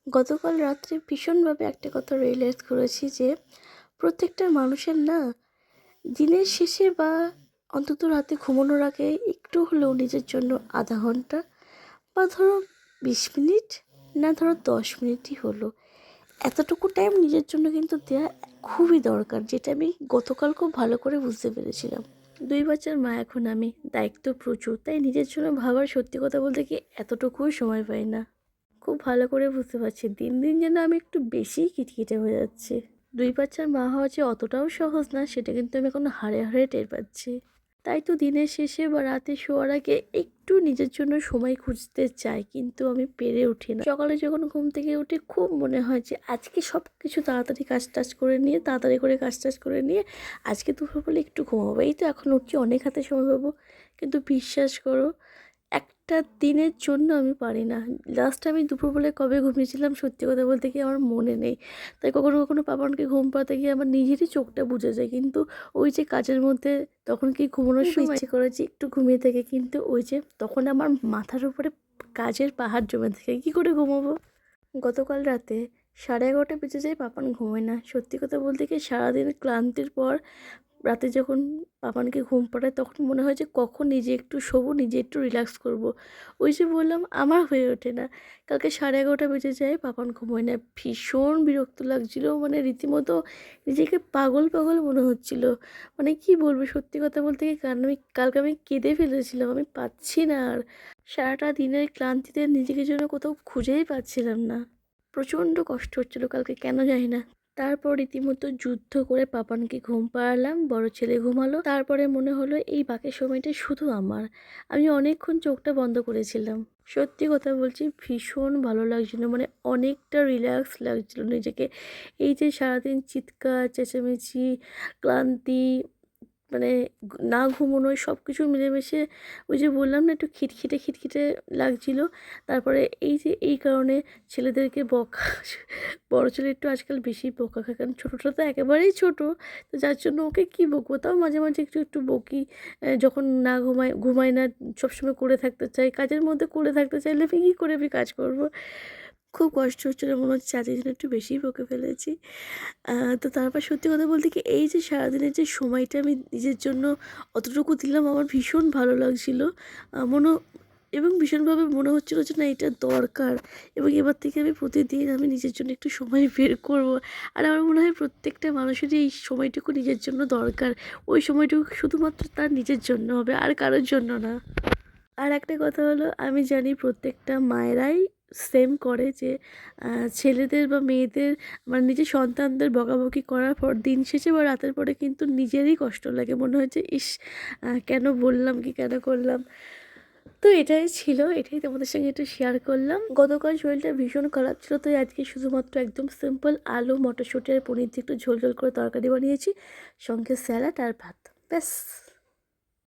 গতকাল রাত্রে ভীষণভাবে একটা কথা রিয়েলাইজ করেছি যে প্রত্যেকটা মানুষের না দিনের শেষে বা অন্তত রাতে ঘুমানোর আগে একটু হলেও নিজের জন্য আধা ঘন্টা বা ধরো 20 মিনিট, না ধরো 10 মিনিটই হলো, এতটুকু টাইম নিজের জন্য কিন্তু দেওয়া খুবই দরকার, যেটা আমি গতকাল খুব ভালো করে বুঝতে পেরেছিলাম। 2 বাচ্চার মা এখন আমি, দায়িত্ব প্রচুর, তাই নিজের জন্য ভাবার সত্যি কথা বলতে কি এতটুকুও সময় পাই না। খুব ভালো করে বুঝতে পারছি দিন দিন যেন আমি একটু বেশিই খিটখিটে হয়ে যাচ্ছি। 2 বাচ্চার মা হওয়া যে অতটাও সহজ না সেটা কিন্তু আমি এখন হাড়ে হাড়ে টের পাচ্ছি। তাই তো দিনের শেষে বা রাতে শোয়ার আগে একটু নিজের জন্য সময় খুঁজতে চাই, কিন্তু আমি পেরে উঠি না। সকালে যখন ঘুম থেকে উঠে খুব মনে হয় যে আজকে সব কিছু তাড়াতাড়ি কাজ করে নিয়ে তাড়াতাড়ি করে কাজ করে নিয়ে আজকে দুপুরবেলা একটু ঘুমাবো, এই তো এখন উঠছি, অনেক হাতে সময় পাবো। কিন্তু বিশ্বাস করো, একটা দিনের জন্য আমি পারি না। লাস্ট আমি দুপুরবেলায় কবে ঘুমিয়েছিলাম সত্যি কথা বলতে কি আমার মনে নেই। তাই কখনো কখনো পাপানকে ঘুম পাড়াতে গিয়ে আমার নিজেরই চোখটা বুজে যায়, কিন্তু ওই যে কাজের মধ্যে তখন কি ঘুমানোর সময় ইচ্ছে করে যে একটু ঘুমিয়ে থাকে, কিন্তু ওই যে তখন আমার মাথার উপরে কাজের পাহাড় জমে থাকে, কী করে ঘুমাবো। গতকাল রাতে 11:30 বেজে যায়, পাপান ঘুমোয় না। সত্যি কথা বলতে কি সারাদিন ক্লান্তির পর রাতে যখন পাপানকে ঘুম পাড়ায় তখন মনে হয় যে কখন নিজে একটু শোবো, নিজে একটু রিল্যাক্স করব। ওই যে বললাম আমার হয়ে ওঠে না। কালকে 11:30 বেজে যায়, পাপান ঘুমোয় না। ভীষণ বিরক্ত লাগছিল, মানে রীতিমতো নিজেকে পাগল পাগল মনে হচ্ছিল। মানে কি বলবো, সত্যি কথা বলতে কি কালকে আমি কেঁদে ফেলেছিলাম, আমি পাচ্ছি না আর। সারাটা দিনের ক্লান্তিতে নিজেকে যেন কোথাও খুঁজেই পাচ্ছিলাম না। প্রচণ্ড কষ্ট হচ্ছিল কালকে, কেন জানি না। তারপর রীতিমতো যুদ্ধ করে পাপানকে ঘুম পাড়ালাম, বড় ছেলে ঘুমালো। তারপরে মনে হলো এই বাকি সময়টা শুধু আমার। আমি অনেকক্ষণ চোখটা বন্ধ করেছিলাম। সত্যি কথা বলছি, ভীষণ ভালো লাগছিল, মানে অনেকটা রিল্যাক্স লাগছিল নিজেকে। এই যে সারাদিন চিৎকার চেঁচামেচি, ক্লান্তি, মানে না ঘুমোনো, সব কিছু মিলেমিশে ওই যে বললাম না একটু খিটখিটে খিটখিটে লাগছিল। তারপরে এই যে এই কারণে ছেলেদেরকে বকা, বড় ছেলে একটু আজকাল বেশি বকা খায়, কারণ ছোটোটা তো একেবারেই ছোটো, তো যার জন্য ওকে কী বকবো, তাও মাঝে মাঝে একটু একটু বকি। যখন না ঘুমায় না, সবসময় করে থাকতে চাই, কাজের মধ্যে করে থাকতে চাইলে আমি কী করে আমি কাজ করব। খুব কষ্ট হচ্ছিলো, মনে হচ্ছে আজকের জন্য একটু বেশিই বকে ফেলেছি। তো তারপর সত্যি কথা বলতে কি এই যে সারাদিনের যে সময়টা আমি নিজের জন্য অতটুকু দিলাম, আমার ভীষণ ভালো লাগছিল। মনে এবং ভীষণভাবে মনে হচ্ছিলো যে না এটা দরকার, এবং এবার থেকে আমি প্রতিদিন আমি নিজের জন্য একটু সময় বের করব। আর আমার মনে হয় প্রত্যেকটা মানুষেরই এই সময়টুকু নিজের জন্য দরকার। ওই সময়টুকু শুধুমাত্র তার নিজের জন্য হবে, আর কারোর জন্য না। আর একটা কথা হলো, আমি জানি প্রত্যেকটা মায়েরাই সেম করে যে ছেলেদের বা মেয়েদের, মানে নিজের সন্তানদের বকাবকি করার পর দিন শেষে বা রাতের পরে কিন্তু নিজেরই কষ্ট লাগে, মনে হয় যে ইস, কেন বললাম কি কেন করলাম। তো এটাই ছিল, এটাই তোমাদের সঙ্গে একটু শেয়ার করলাম। গতকাল শরীরটা ভীষণ খারাপ ছিল, তাই আজকে শুধুমাত্র একদম সিম্পল আলু মটরশুঁটি আর পনির দিয়ে একটু ঝোল ঝোল করে তরকারি বানিয়েছি, সঙ্গে স্যালাড আর ভাত, ব্যাস।